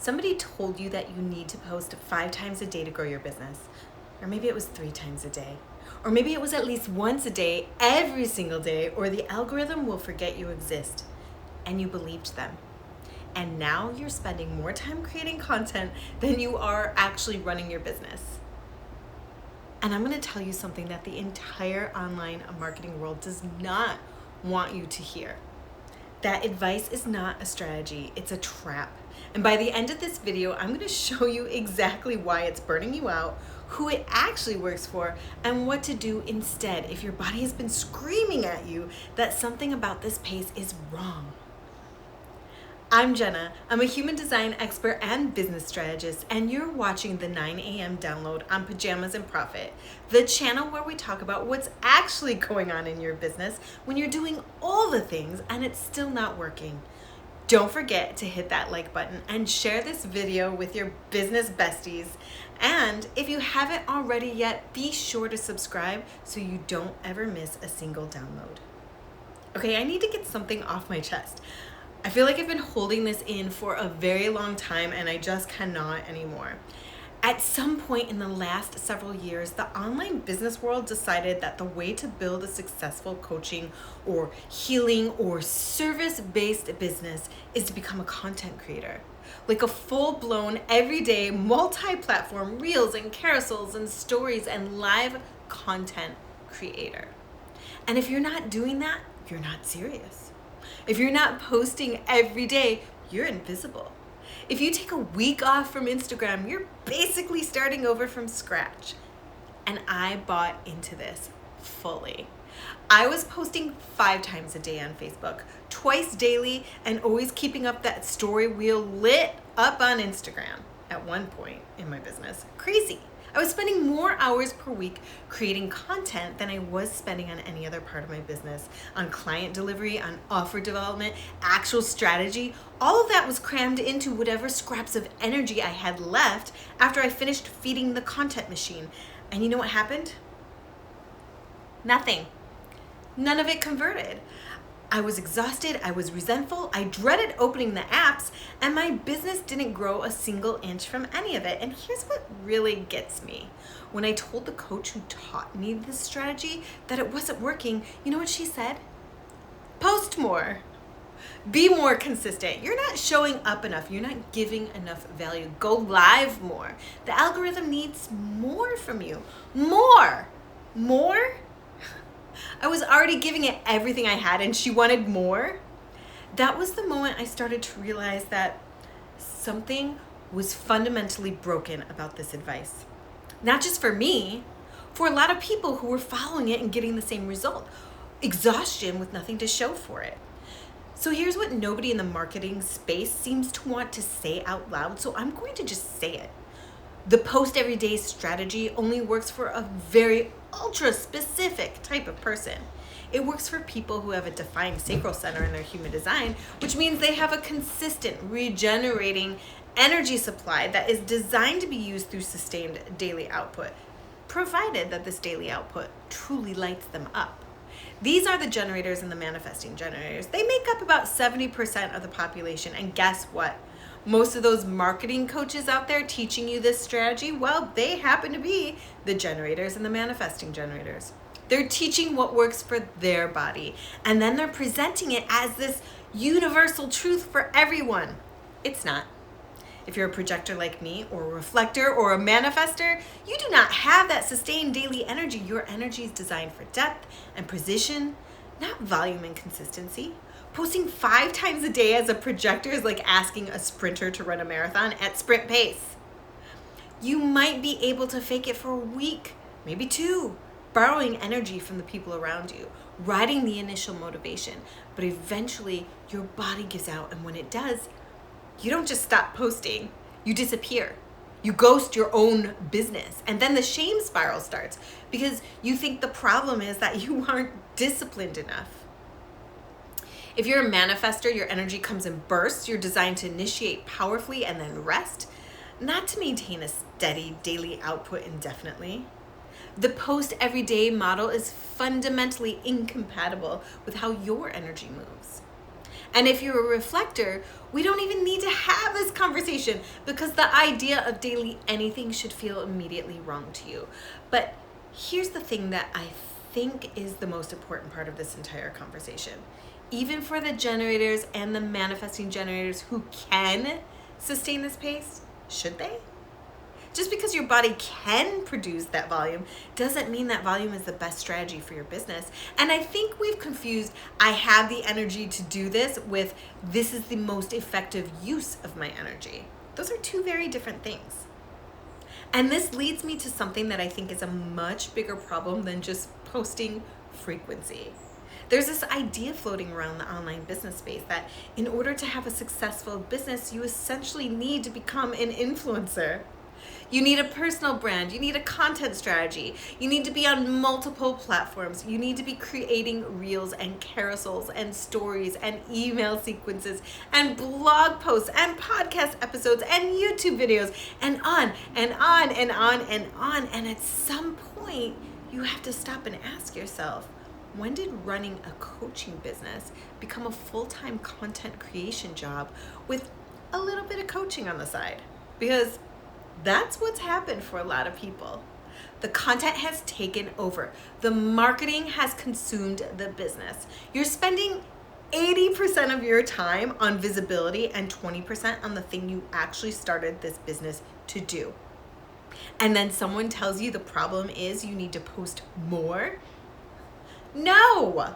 Somebody told you that you need to post 5 times a day to grow your business. Or maybe it was 3 times a day. Or maybe it was at least once a day, every single day, or the algorithm will forget you exist. And you believed them. And now you're spending more time creating content than you are actually running your business. And I'm going to tell you something that the entire online marketing world does not want you to hear. That advice is not a strategy, it's a trap. And by the end of this video, I'm going to show you exactly why it's burning you out, who it actually works for, and what to do instead if your body has been screaming at you that something about this pace is wrong. I'm Jenna. I'm a human design expert and business strategist, and you're watching the 9 a.m. download on Pajamas and Profit, the channel where we talk about what's actually going on in your business when you're doing all the things and it's still not working. Don't forget to hit that like button and share this video with your business besties. And if you haven't already yet, be sure to subscribe so you don't ever miss a single download. Okay, I need to get something off my chest. I feel like I've been holding this in for a very long time and I just cannot anymore. At some point in the last several years, the online business world decided that the way to build a successful coaching or healing or service-based business is to become a content creator. Like a full-blown, everyday, multi-platform reels and carousels and stories and live content creator. And if you're not doing that, you're not serious. If you're not posting every day, you're invisible. If you take a week off from Instagram, you're basically starting over from scratch. And I bought into this fully. I was posting 5 times a day on Facebook, twice daily, and always keeping up that story wheel lit up on Instagram at one point in my business. Crazy. I was spending more hours per week creating content than I was spending on any other part of my business, on client delivery, on offer development, actual strategy. All of that was crammed into whatever scraps of energy I had left after I finished feeding the content machine. And you know what happened? Nothing. None of it converted. I was exhausted, I was resentful, I dreaded opening the apps, and my business didn't grow a single inch from any of it. And here's what really gets me. When I told the coach who taught me this strategy that it wasn't working, you know what she said? Post more. Be more consistent. You're not showing up enough. You're not giving enough value. Go live more. The algorithm needs more from you. More. More? I was already giving it everything I had and she wanted more. That was the moment I started to realize that something was fundamentally broken about this advice. Not just for me, for a lot of people who were following it and getting the same result. Exhaustion with nothing to show for it. So here's what nobody in the marketing space seems to want to say out loud, so I'm going to just say it. The post everyday strategy only works for a very ultra specific type of person. It works for people who have a defined sacral center in their human design, which means they have a consistent, regenerating energy supply that is designed to be used through sustained daily output, provided that this daily output truly lights them up. These are the generators and the manifesting generators. They make up about 70% of the population, and guess what? Most of those marketing coaches out there teaching you this strategy, well, they happen to be the generators and the manifesting generators. They're teaching what works for their body, and then they're presenting it as this universal truth for everyone. It's not. If you're a projector like me, or a reflector, or a manifester, you do not have that sustained daily energy. Your energy is designed for depth and precision, not volume and consistency. Posting 5 times a day as a projector is like asking a sprinter to run a marathon at sprint pace. You might be able to fake it for a week, maybe 2, borrowing energy from the people around you, riding the initial motivation, but eventually your body gives out, and when it does, you don't just stop posting, you disappear. You ghost your own business, and then the shame spiral starts because you think the problem is that you aren't disciplined enough. If you're a manifester, your energy comes in bursts. You're designed to initiate powerfully and then rest, not to maintain a steady daily output indefinitely. The post everyday model is fundamentally incompatible with how your energy moves. And if you're a reflector, we don't even need to have this conversation because the idea of daily anything should feel immediately wrong to you. But here's the thing that I think is the most important part of this entire conversation. Even for the generators and the manifesting generators who can sustain this pace, should they? Just because your body can produce that volume doesn't mean that volume is the best strategy for your business. And I think we've confused I have the energy to do this with this is the most effective use of my energy. Those are two very different things. And this leads me to something that I think is a much bigger problem than just posting frequency. There's this idea floating around the online business space that in order to have a successful business, you essentially need to become an influencer. You need a personal brand. You need a content strategy. You need to be on multiple platforms. You need to be creating reels and carousels and stories and email sequences and blog posts and podcast episodes and YouTube videos and on and on and on and on. And at some point, you have to stop and ask yourself, when did running a coaching business become a full-time content creation job with a little bit of coaching on the side? Because that's what's happened for a lot of people. The content has taken over. The marketing has consumed the business. You're spending 80% of your time on visibility and 20% on the thing you actually started this business to do. And then someone tells you the problem is you need to post more. No!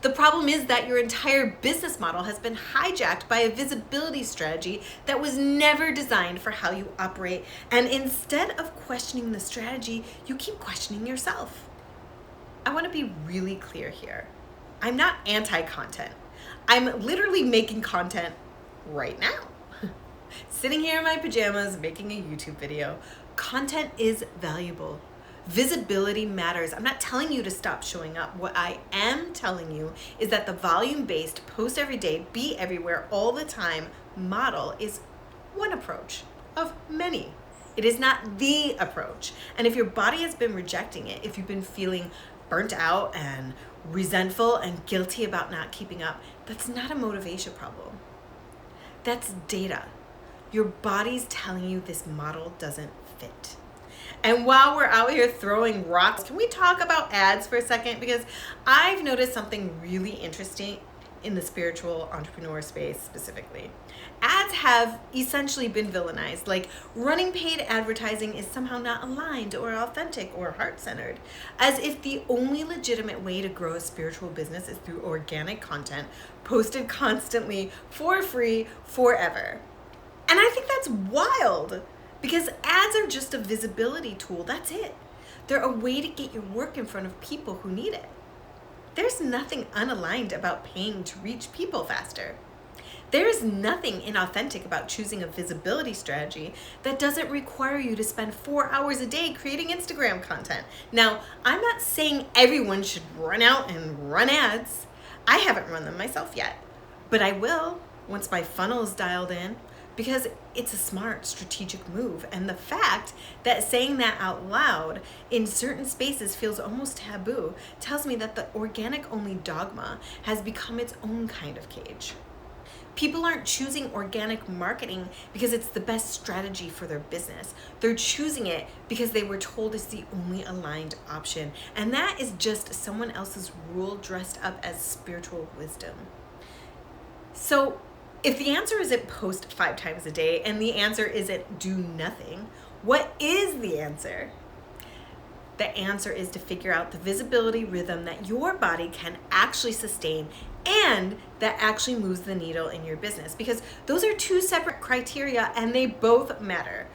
The problem is that your entire business model has been hijacked by a visibility strategy that was never designed for how you operate. And instead of questioning the strategy, you keep questioning yourself. I want to be really clear here. I'm not anti-content. I'm literally making content right now. Sitting here in my pajamas, making a YouTube video. Content is valuable. Visibility matters. I'm not telling you to stop showing up. What I am telling you is that the volume-based post every day, be everywhere all the time model is one approach of many. It is not the approach. And if your body has been rejecting it, if you've been feeling burnt out and resentful and guilty about not keeping up, that's not a motivation problem. That's data. Your body's telling you this model doesn't fit. And while we're out here throwing rocks, can we talk about ads for a second? Because I've noticed something really interesting in the spiritual entrepreneur space specifically. Ads have essentially been villainized, like running paid advertising is somehow not aligned or authentic or heart-centered, as if the only legitimate way to grow a spiritual business is through organic content posted constantly for free forever. And I think that's wild. Because ads are just a visibility tool, that's it. They're a way to get your work in front of people who need it. There's nothing unaligned about paying to reach people faster. There is nothing inauthentic about choosing a visibility strategy that doesn't require you to spend 4 hours a day creating Instagram content. Now, I'm not saying everyone should run out and run ads. I haven't run them myself yet, but I will once my funnel is dialed in. Because it's a smart strategic move. And the fact that saying that out loud in certain spaces feels almost taboo tells me that the organic only dogma has become its own kind of cage. People aren't choosing organic marketing because it's the best strategy for their business. They're choosing it because they were told it's the only aligned option. And that is just someone else's rule dressed up as spiritual wisdom. So, if the answer isn't post 5 times a day and the answer isn't do nothing, what is the answer? The answer is to figure out the visibility rhythm that your body can actually sustain and that actually moves the needle in your business, because those are two separate criteria and they both matter.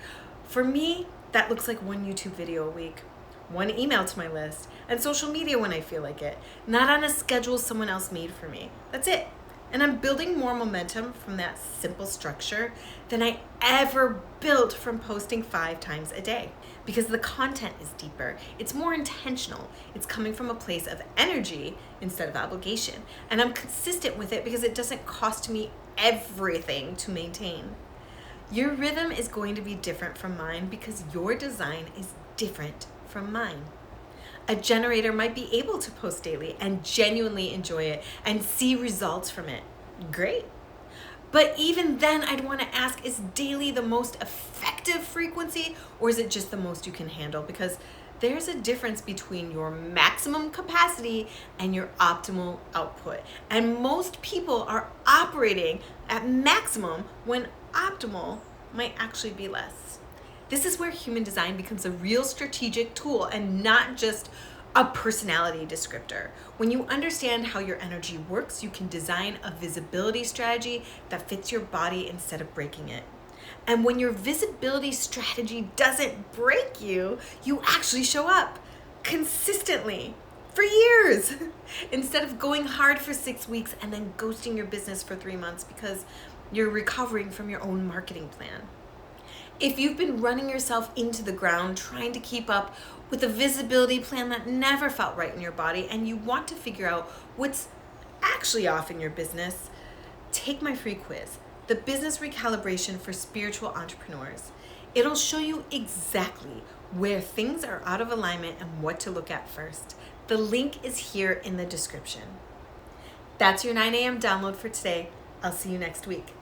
For me, that looks like 1 YouTube video a week, 1 email to my list, and social media when I feel like it, not on a schedule someone else made for me. That's it. And I'm building more momentum from that simple structure than I ever built from posting 5 times a day, because the content is deeper. It's more intentional. It's coming from a place of energy instead of obligation. And I'm consistent with it because it doesn't cost me everything to maintain. Your rhythm is going to be different from mine because your design is different from mine. A generator might be able to post daily and genuinely enjoy it and see results from it. Great. But even then, I'd want to ask, is daily the most effective frequency, or is it just the most you can handle? Because there's a difference between your maximum capacity and your optimal output. And most people are operating at maximum when optimal might actually be less. This is where human design becomes a real strategic tool and not just a personality descriptor. When you understand how your energy works, you can design a visibility strategy that fits your body instead of breaking it. And when your visibility strategy doesn't break you, you actually show up consistently for years instead of going hard for 6 weeks and then ghosting your business for 3 months because you're recovering from your own marketing plan. If you've been running yourself into the ground trying to keep up with a visibility plan that never felt right in your body and you want to figure out what's actually off in your business, take my free quiz, the Business Recalibration for Spiritual Entrepreneurs. It'll show you exactly where things are out of alignment and what to look at first. The link is here in the description. That's your 9 a.m. download for today. I'll see you next week.